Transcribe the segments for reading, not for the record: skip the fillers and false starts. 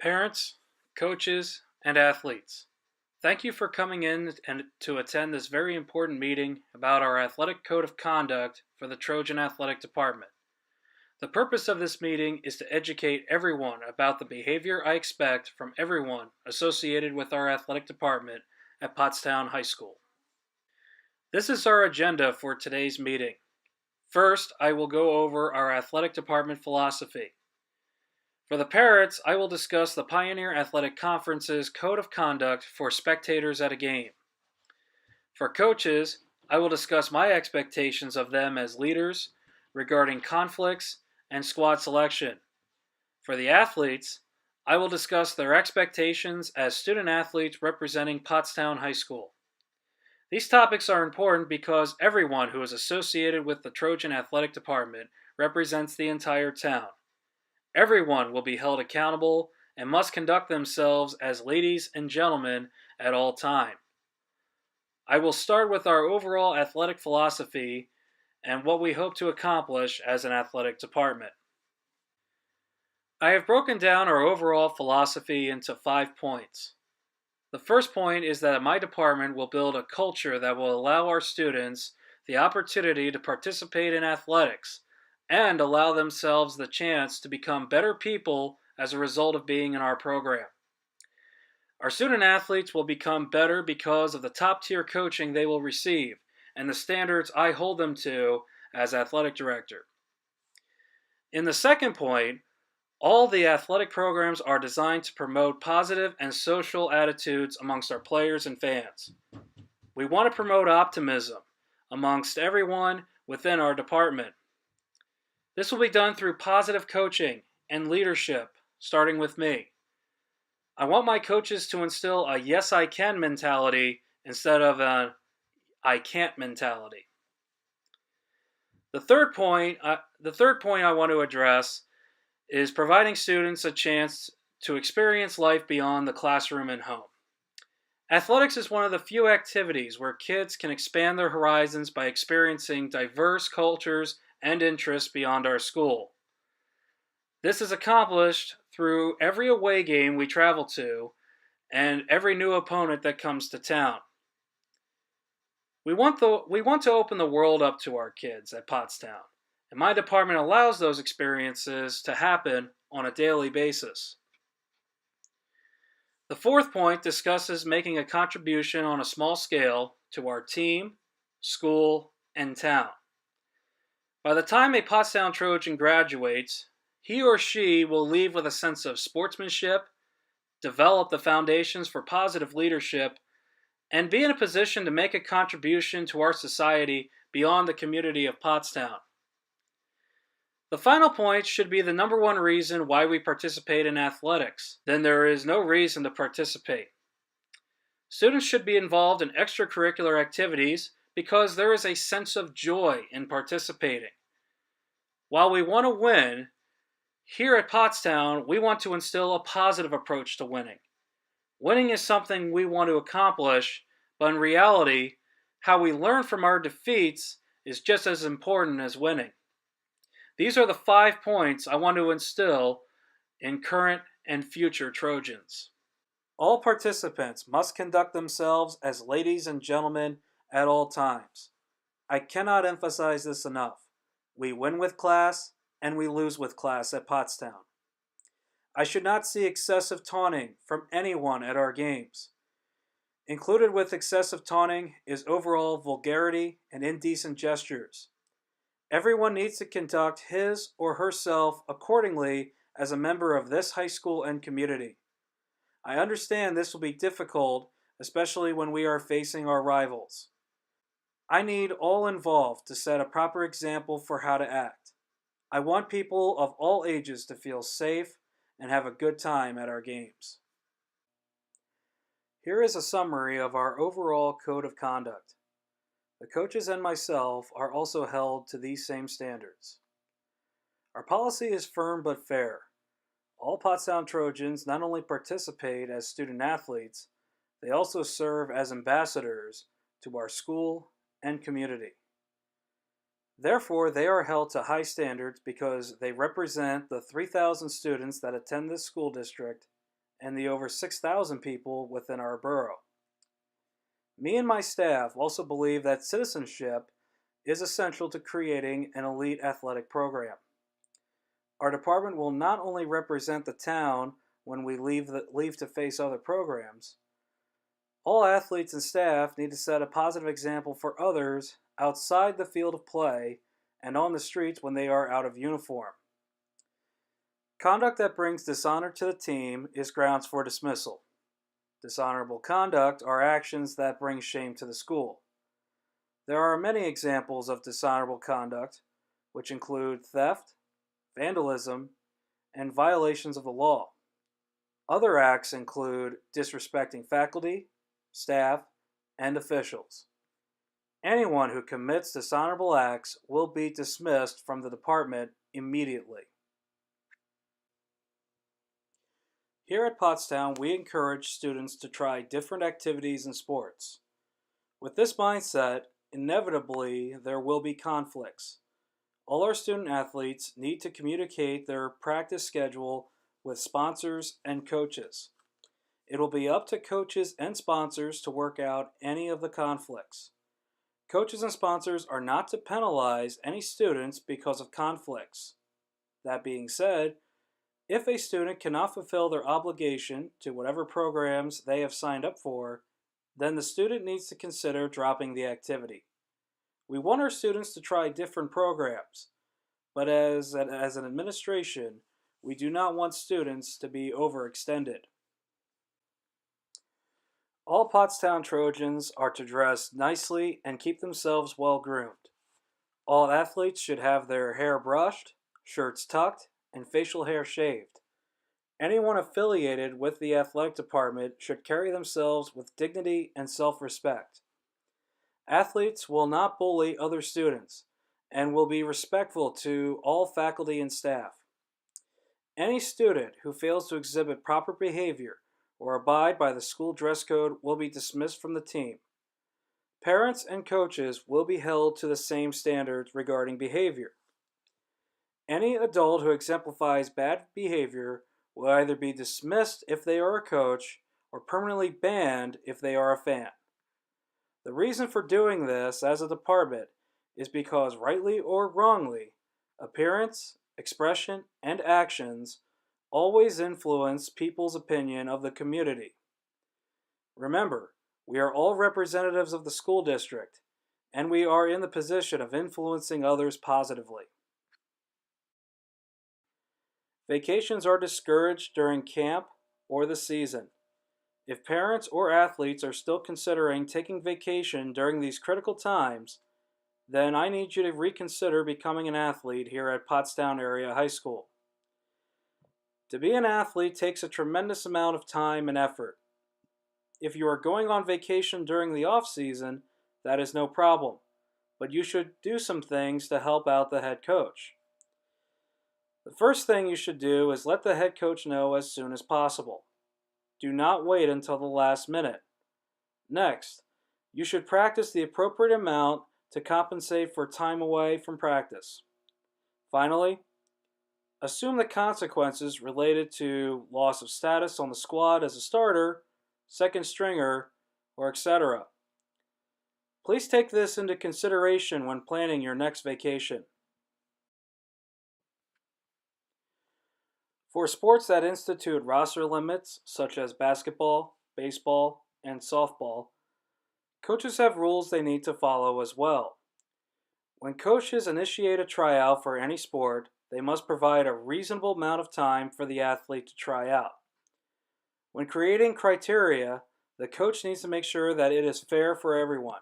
Parents, coaches, and athletes, thank you for coming in and to attend this very important meeting about our athletic code of conduct for the Trojan Athletic Department. The purpose of this meeting is to educate everyone about the behavior I expect from everyone associated with our athletic department at Pottstown High School. This is our agenda for today's meeting. First, I will go over our athletic department philosophy. For the parents, I will discuss the Pioneer Athletic Conference's Code of Conduct for spectators at a game. For coaches, I will discuss my expectations of them as leaders regarding conflicts and squad selection. For the athletes, I will discuss their expectations as student athletes representing Pottstown High School. These topics are important because everyone who is associated with the Trojan Athletic Department represents the entire town. Everyone will be held accountable and must conduct themselves as ladies and gentlemen at all time. I will start with our overall athletic philosophy and what we hope to accomplish as an athletic department. I have broken down our overall philosophy into 5 points. The first point is that my department will build a culture that will allow our students the opportunity to participate in athletics and allow themselves the chance to become better people as a result of being in our program. Our student athletes will become better because of the top-tier coaching they will receive and the standards I hold them to as athletic director. In the second point, all the athletic programs are designed to promote positive and social attitudes amongst our players and fans. We want to promote optimism amongst everyone within our department. This will be done through positive coaching and leadership, starting with me. I want my coaches to instill a yes I can mentality instead of an I can't mentality. The third point I want to address is providing students a chance to experience life beyond the classroom and home. Athletics is one of the few activities where kids can expand their horizons by experiencing diverse cultures and interests beyond our school. This is accomplished through every away game we travel to and every new opponent that comes to town. We want to open the world up to our kids at Pottstown, and my department allows those experiences to happen on a daily basis. The fourth point discusses making a contribution on a small scale to our team, school, and town. By the time a Pottstown Trojan graduates, he or she will leave with a sense of sportsmanship, develop the foundations for positive leadership, and be in a position to make a contribution to our society beyond the community of Pottstown. The final point should be the number one reason why we participate in athletics. Then there is no reason to participate. Students should be involved in extracurricular activities because there is a sense of joy in participating. While we want to win, here at Pottstown, we want to instill a positive approach to winning. Winning is something we want to accomplish, but in reality, how we learn from our defeats is just as important as winning. These are the 5 points I want to instill in current and future Trojans. All participants must conduct themselves as ladies and gentlemen at all times. I cannot emphasize this enough. We win with class and we lose with class at Pottstown. I should not see excessive taunting from anyone at our games. Included with excessive taunting is overall vulgarity and indecent gestures. Everyone needs to conduct his or herself accordingly as a member of this high school and community. I understand this will be difficult, especially when we are facing our rivals. I need all involved to set a proper example for how to act. I want people of all ages to feel safe and have a good time at our games. Here is a summary of our overall code of conduct. The coaches and myself are also held to these same standards. Our policy is firm but fair. All Pottstown Trojans not only participate as student athletes, they also serve as ambassadors to our school and community. Therefore, they are held to high standards because they represent the 3,000 students that attend this school district and the over 6,000 people within our borough. Me and my staff also believe that citizenship is essential to creating an elite athletic program. Our department will not only represent the town when we leave to face other programs. All athletes and staff need to set a positive example for others outside the field of play and on the streets when they are out of uniform. Conduct that brings dishonor to the team is grounds for dismissal. Dishonorable conduct are actions that bring shame to the school. There are many examples of dishonorable conduct, which include theft, vandalism, and violations of the law. Other acts include disrespecting faculty, staff, and officials. Anyone who commits dishonorable acts will be dismissed from the department immediately. Here at Pottstown, we encourage students to try different activities and sports. With this mindset, inevitably there will be conflicts. All our student athletes need to communicate their practice schedule with sponsors and coaches. It will be up to coaches and sponsors to work out any of the conflicts. Coaches and sponsors are not to penalize any students because of conflicts. That being said, if a student cannot fulfill their obligation to whatever programs they have signed up for, then the student needs to consider dropping the activity. We want our students to try different programs, but as an administration, we do not want students to be overextended. All Pottstown Trojans are to dress nicely and keep themselves well groomed. All athletes should have their hair brushed, shirts tucked, and facial hair shaved. Anyone affiliated with the athletic department should carry themselves with dignity and self-respect. Athletes will not bully other students and will be respectful to all faculty and staff. Any student who fails to exhibit proper behavior or abide by the school dress code will be dismissed from the team. Parents and coaches will be held to the same standards regarding behavior. Any adult who exemplifies bad behavior will either be dismissed if they are a coach or permanently banned if they are a fan. The reason for doing this as a department is because, rightly or wrongly, appearance, expression, and actions always influence people's opinion of the community. Remember, we are all representatives of the school district, and we are in the position of influencing others positively. Vacations are discouraged during camp or the season. If parents or athletes are still considering taking vacation during these critical times, then I need you to reconsider becoming an athlete here at Pottstown Area High School. To be an athlete takes a tremendous amount of time and effort. If you are going on vacation during the off-season, that is no problem, but you should do some things to help out the head coach. The first thing you should do is let the head coach know as soon as possible. Do not wait until the last minute. Next, you should practice the appropriate amount to compensate for time away from practice. Finally, assume the consequences related to loss of status on the squad as a starter, second stringer, or etc. Please take this into consideration when planning your next vacation. For sports that institute roster limits, such as basketball, baseball, and softball, coaches have rules they need to follow as well. When coaches initiate a tryout for any sport, they must provide a reasonable amount of time for the athlete to try out. When creating criteria, the coach needs to make sure that it is fair for everyone.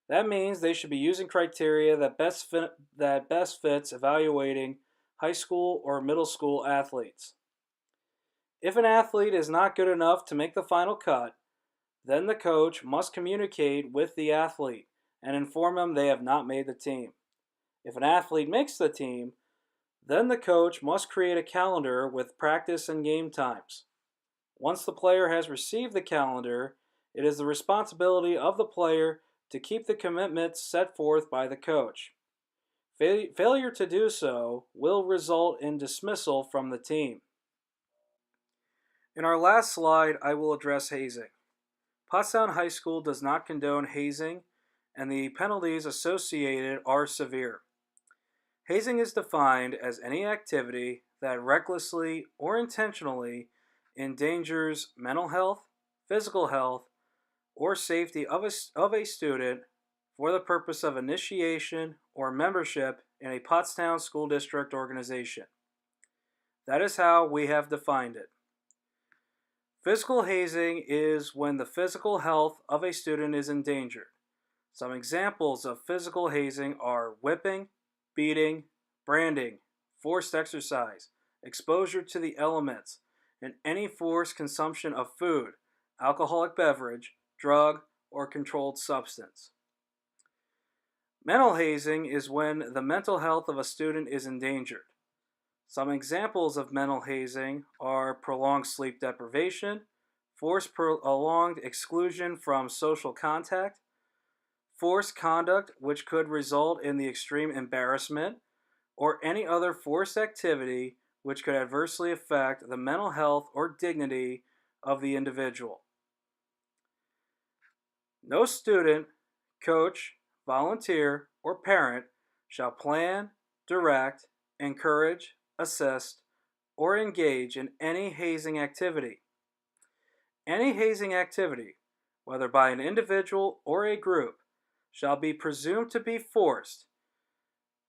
That means they should be using criteria that best fits evaluating high school or middle school athletes. If an athlete is not good enough to make the final cut, then the coach must communicate with the athlete and inform them they have not made the team. If an athlete makes the team, then the coach must create a calendar with practice and game times. Once the player has received the calendar, it is the responsibility of the player to keep the commitments set forth by the coach. Failure to do so will result in dismissal from the team. In our last slide, I will address hazing. Pottstown High School does not condone hazing, and the penalties associated are severe. Hazing is defined as any activity that recklessly or intentionally endangers mental health, physical health, or safety of a student for the purpose of initiation or membership in a Pottstown School District organization. That is how we have defined it. Physical hazing is when the physical health of a student is endangered. Some examples of physical hazing are whipping, beating, branding, forced exercise, exposure to the elements, and any forced consumption of food, alcoholic beverage, drug, or controlled substance. Mental hazing is when the mental health of a student is endangered. Some examples of mental hazing are prolonged sleep deprivation, forced prolonged exclusion from social contact, forced conduct which could result in the extreme embarrassment, or any other forced activity which could adversely affect the mental health or dignity of the individual. No student, coach, volunteer, or parent shall plan, direct, encourage, assist, or engage in any hazing activity. Any hazing activity, whether by an individual or a group, shall be presumed to be forced,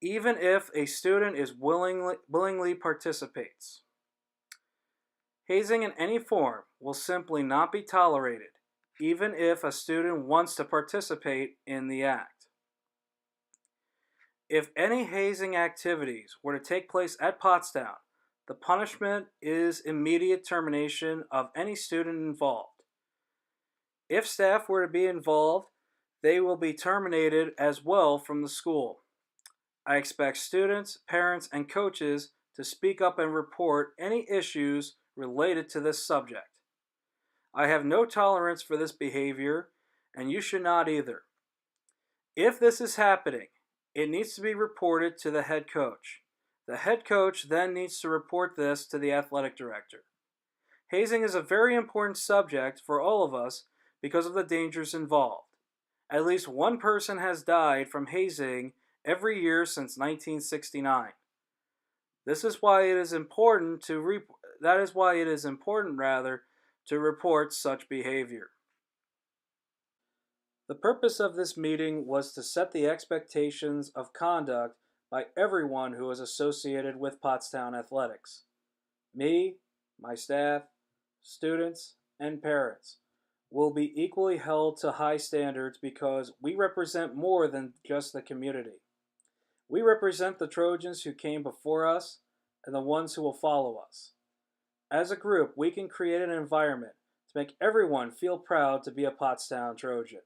even if a student is willingly participates. Hazing in any form will simply not be tolerated, even if a student wants to participate in the act. If any hazing activities were to take place at Pottstown, the punishment is immediate termination of any student involved. If staff were to be involved, they will be terminated as well from the school. I expect students, parents, and coaches to speak up and report any issues related to this subject. I have no tolerance for this behavior, and you should not either. If this is happening, it needs to be reported to the head coach. The head coach then needs to report this to the athletic director. Hazing is a very important subject for all of us because of the dangers involved. At least one person has died from hazing every year since 1969. That is why it is important to report such behavior. The purpose of this meeting was to set the expectations of conduct by everyone who is associated with Pottstown Athletics. Me, my staff, students, and parents will be equally held to high standards because we represent more than just the community. We represent the Trojans who came before us and the ones who will follow us. As a group, we can create an environment to make everyone feel proud to be a Pottstown Trojan.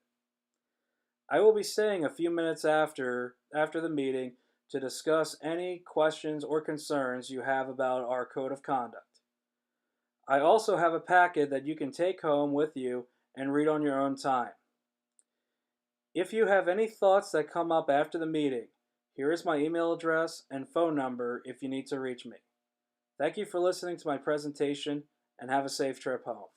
I will be staying a few minutes after the meeting to discuss any questions or concerns you have about our code of conduct. I also have a packet that you can take home with you and read on your own time. If you have any thoughts that come up after the meeting, here is my email address and phone number if you need to reach me. Thank you for listening to my presentation and have a safe trip home.